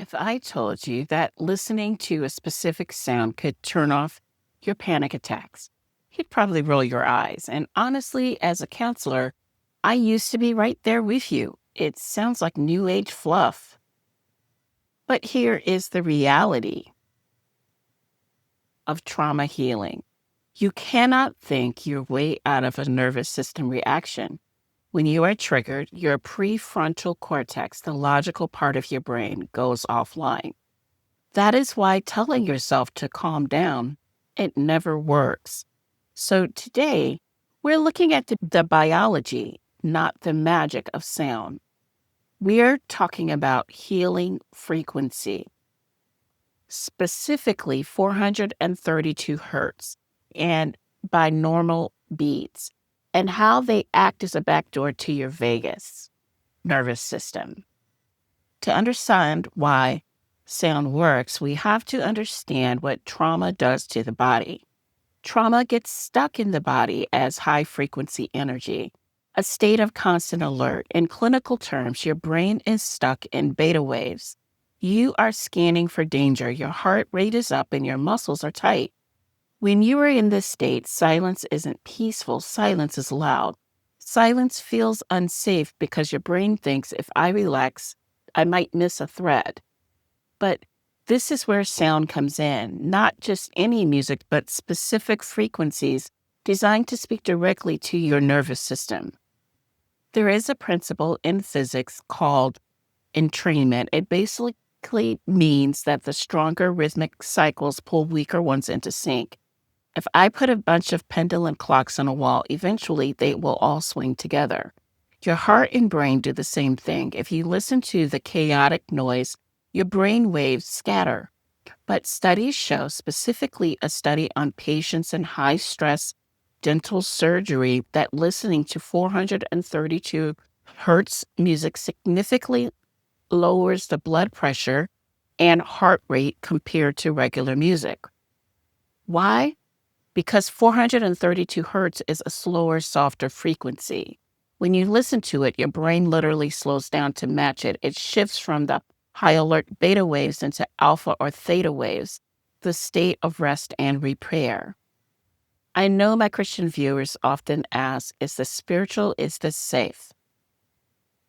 If I told you that listening to a specific sound could turn off your panic attacks, you'd probably roll your eyes. And honestly, as a counselor, I used to be right there with you. It sounds like new age fluff. But here is the reality of trauma healing. You cannot think your way out of a nervous system reaction. When you are triggered, your prefrontal cortex, the logical part of your brain, goes offline. That is why telling yourself to calm down, it never works. So today, we're looking at the biology, not the magic of sound. We're talking about healing frequency, specifically 432 hertz and binaural beats, and how they act as a backdoor to your vagus nervous system. To understand why sound works, we have to understand what trauma does to the body. Trauma gets stuck in the body as high frequency energy, a state of constant alert. In clinical terms, your brain is stuck in beta waves. You are scanning for danger, your heart rate is up, and your muscles are tight. When you are in this state, silence isn't peaceful, silence is loud. Silence feels unsafe because your brain thinks if I relax, I might miss a thread. But this is where sound comes in, not just any music, but specific frequencies designed to speak directly to your nervous system. There is a principle in physics called entrainment. It basically means that the stronger rhythmic cycles pull weaker ones into sync. If I put a bunch of pendulum clocks on a wall, eventually they will all swing together. Your heart and brain do the same thing. If you listen to the chaotic noise, your brain waves scatter. But studies show, specifically a study on patients in high-stress dental surgery, that listening to 432 hertz music significantly lowers the blood pressure and heart rate compared to regular music. Why? Because 432 hertz is a slower, softer frequency. When you listen to it, your brain literally slows down to match it. It shifts from the high alert beta waves into alpha or theta waves, the state of rest and repair. I know my Christian viewers often ask, is this spiritual? Is this safe?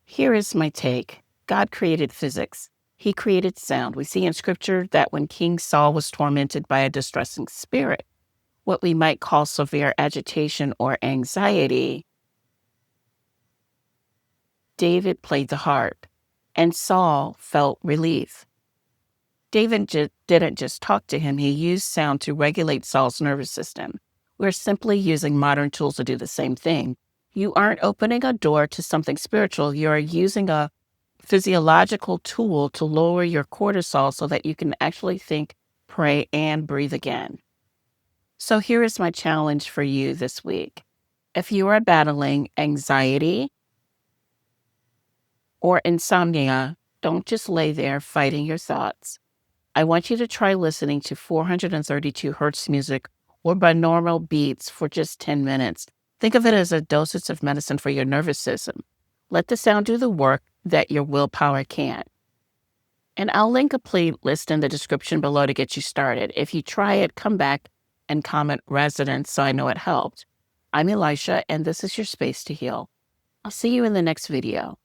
Here is my take. God created physics. He created sound. We see in scripture that when King Saul was tormented by a distressing spirit, what we might call severe agitation or anxiety, David played the harp, and Saul felt relief. David didn't just talk to him, he used sound to regulate Saul's nervous system. We're simply using modern tools to do the same thing. You aren't opening a door to something spiritual, you're using a physiological tool to lower your cortisol so that you can actually think, pray, and breathe again. So here is my challenge for you this week. If you are battling anxiety or insomnia, don't just lay there fighting your thoughts. I want you to try listening to 432 hertz music or binaural beats for just 10 minutes. Think of it as a dosage of medicine for your nervous system. Let the sound do the work that your willpower can't. And I'll link a playlist in the description below to get you started. If you try it, come back and comment "residence" so I know it helped. I'm Elisha, and this is your space to heal. I'll see you in the next video.